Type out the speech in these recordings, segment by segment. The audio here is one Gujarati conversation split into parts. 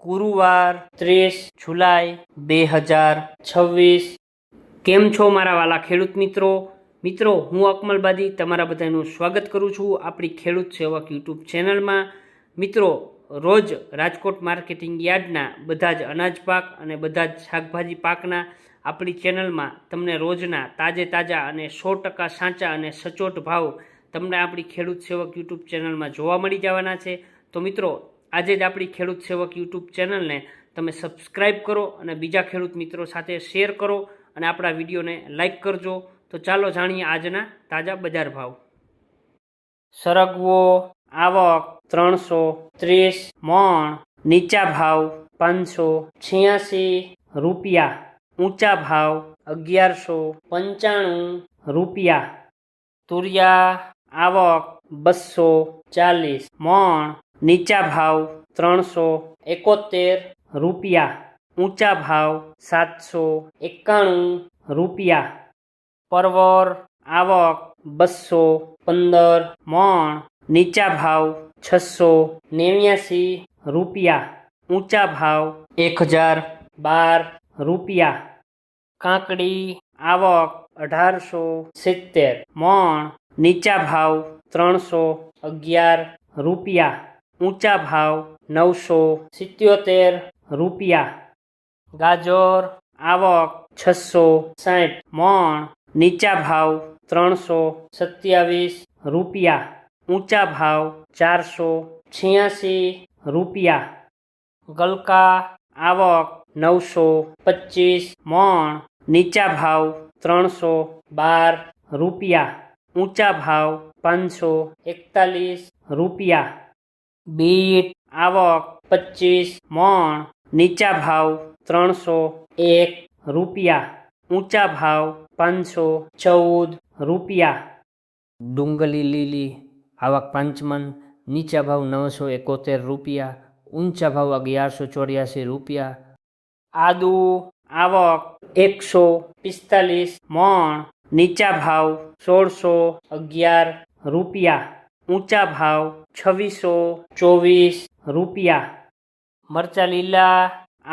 ગુરુવાર 30 જુલાઈ 2026। કેમ છો મારા વાલા ખેડૂત મિત્રો હું અકમલબાદી તમારા બધાનું સ્વાગત કરું છું આપણી ખેડૂત સેવક યુટ્યુબ ચેનલમાં। મિત્રો રોજ રાજકોટ માર્કેટિંગ યાર્ડના બધા જ અનાજ પાક અને બધા જ શાકભાજી પાકના આપણી ચેનલમાં તમને રોજના તાજા અને 100% સાચા અને સચોટ ભાવ તમને આપણી ખેડૂત સેવક યુટ્યુબ ચેનલમાં જોવા મળી જવાના છે। તો મિત્રો આજે જ આપણી ખેડૂત સેવક યુટ્યુબ ચેનલને તમે સબસ્ક્રાઈબ કરો અને બીજા ખેડૂત મિત્રો સાથે શેર કરો અને આપણા વિડીયોને લાઈક કરજો। તો ચાલો જાણીએ આજના તાજા બજાર ભાવ। સરગવો આવક 330 મણ, નીચા ભાવ 586 રૂપિયા, ઊંચા ભાવ 1195 રૂપિયા। તુરિયા આવક 240 મણ, નીચા ભાવ 371 રૂપિયા, ઊંચા ભાવ 791 રૂપિયા। પરવર આવક 215 મણ, નીચા ભાવ 689 રૂપિયા, ઊંચા ભાવ 1012 રૂપિયા। કાકડી આવક 1870 મણ, નીચા ભાવ 311 રૂપિયા, ઊંચા ભાવ 977 રૂપિયા। ગાજર આવક 660 મણ, નીચા ભાવ 327 રૂપિયા, ઊંચા ભાવ 486 રૂપિયા। ગલકા આવક 925 મણ, નીચા ભાવ 312 રૂપિયા, ઊંચા ભાવ 541 રૂપિયા। બીટ આવક 25 મણ, નીચા ભાવ 301 રૂપિયા, ઊંચા ભાવ 514 રૂપિયા। ડુંગળી લીલી આવક 5 મણ, નીચા ભાવ 971 રૂપિયા, ઊંચા ભાવ 1184 રૂપિયા। આદુ આવક 145 મણ, નીચા ભાવ 1611 રૂપિયા, ઊંચા ભાવ 2624 રૂપિયા। મરચા લીલા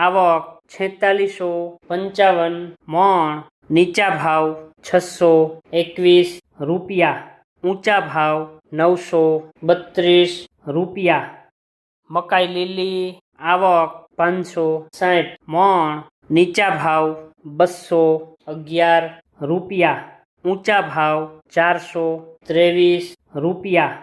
આવક 4655 મણ, નીચા ભાવ 621 રૂપિયા, ઊંચા ભાવ 932 રૂપિયા। મકાઈ લીલી આવક 560 મણ, નીચા ભાવ 211 રૂપિયા, ઊંચા ભાવ 423 રૂપિયા।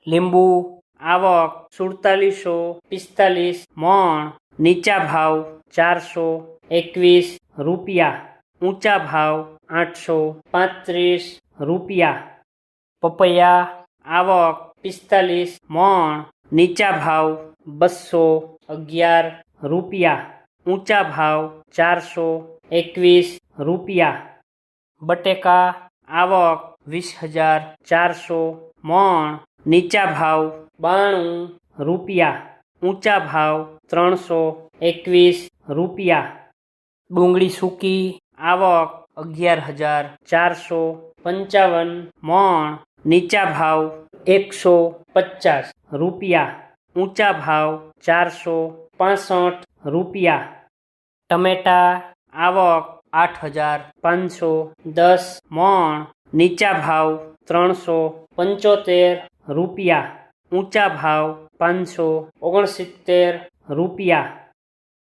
લીંબુ આવક 4745 મણ, નીચા ભાવ 421 રૂપિયા, ઊંચા ભાવ 835 રૂપિયા। પપૈયા આવક 45 મણ, નીચા ભાવ 211 રૂપિયા, ઊંચા ભાવ 421 રૂપિયા। બટેકા આવક 20,400 મણ, નીચા ભાવ 92 રૂપિયા, ઊંચા ભાવ 321 રૂપિયા। ડુંગળી સૂકી આવક 11,455 મણ, નીચા ભાવ 150 રૂપિયા, ઊંચા ભાવ 465 રૂપિયા। ટમેટા આવક 8,510 મણ, નીચા ભાવ 375 રૂપિયા, ઊંચા ભાવ 569 રૂપિયા।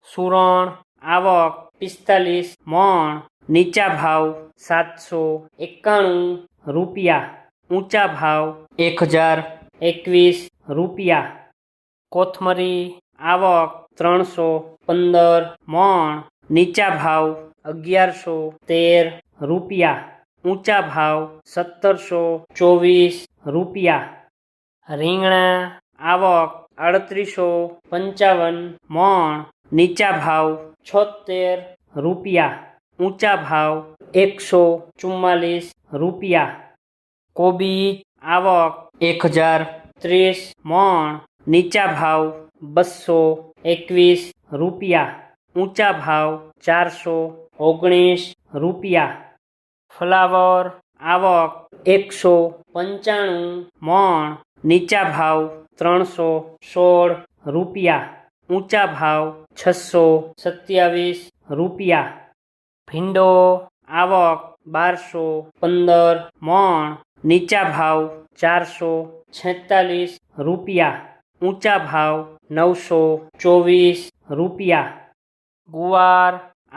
સુરણ આવક 45 મણ, નીચા ભાવ 791 રૂપિયા, ઊંચા ભાવ 1021 રૂપિયા। કોથમરી આવક 315 મણ, નીચા ભાવ 1113 રૂપિયા, ઊંચા ભાવ 1724 રૂપિયા। રીંગણા આવક 3855 મણ, નીચા ભાવ 76 રૂપિયા, ઊંચા ભાવ 144 રૂપિયા। કોબી આવક 1030 મણ, નીચા ભાવ 221 રૂપિયા, ઊંચા ભાવ 419 રૂપિયા। ફ્લાવર આવક 195 મણ, નીચા ભાવ 316 રૂપિયા, ઊંચા ભાવ 627 રૂપિયા. ભીંડો આવક 1215 મણ, નીચા ભાવ 446 રૂપિયા, ઊંચા ભાવ 924 રૂપિયા. ગુવાર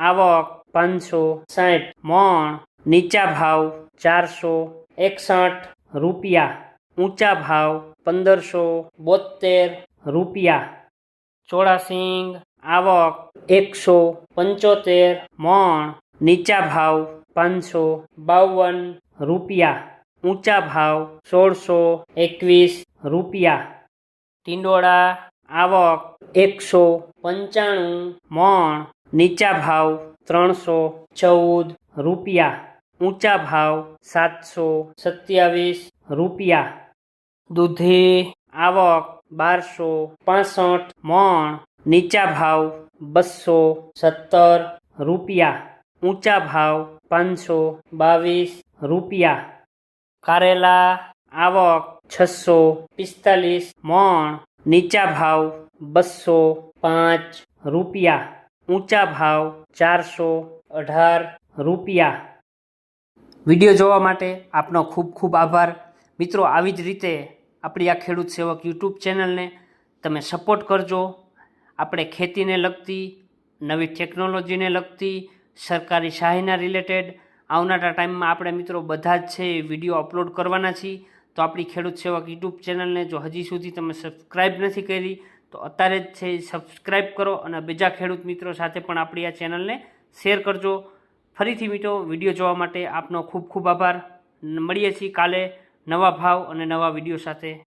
આવક 560 મણ, નીચા ભાવ 461 રૂપિયા, ઊંચા ભાવ 1572 રૂપિયા. ચોળાસિંગ આવક 175 મણ, નીચા ભાવ 552 રૂપિયા, ઊંચા ભાવ 1621 રૂપિયા. ટીંડોળા આવક 195 મણ, નીચા ભાવ 314 રૂપિયા, ઊંચા ભાવ 727 રૂપિયા. દૂધી આવક 1265 મણ, નીચા ભાવ 217 રૂપિયા, ઊંચા ભાવ 522 રૂપિયા. કારેલા આવક 645 મણ, નીચા ભાવ 205 રૂપિયા, ઊંચા ભાવ 418 રૂપિયા. વિડીયો જોવા માટે આપનો ખૂબ ખૂબ આભાર. મિત્રો, આવી જ રીતે આપણી આ ખેડૂત સેવક યુટ્યુબ ચેનલને તમે સપોર્ટ કરજો. આપણે ખેતીને લગતી, નવી ટેકનોલોજીને લગતી, સરકારી સહાયના રિલેટેડ આવનારા ટાઈમમાં આપણે મિત્રો બધા જ છે એ વિડીયો અપલોડ કરવાના છીએ. તો આપણી ખેડૂત સેવક યુટ્યુબ ચેનલને જો હજી સુધી તમે સબસ્ક્રાઈબ નથી કરી તો અત્યારે જ છે સબસ્ક્રાઈબ કરો અને બીજા ખેડૂત મિત્રો સાથે પણ આપણી આ ચેનલને શેર કરજો. ફરીથી મિત્રો, વિડીયો જોવા માટે આપનો ખૂબ ખૂબ આભાર. મળીએ છીએ કાલે નવા ભાવ અને નવા વિડીયો સાથે.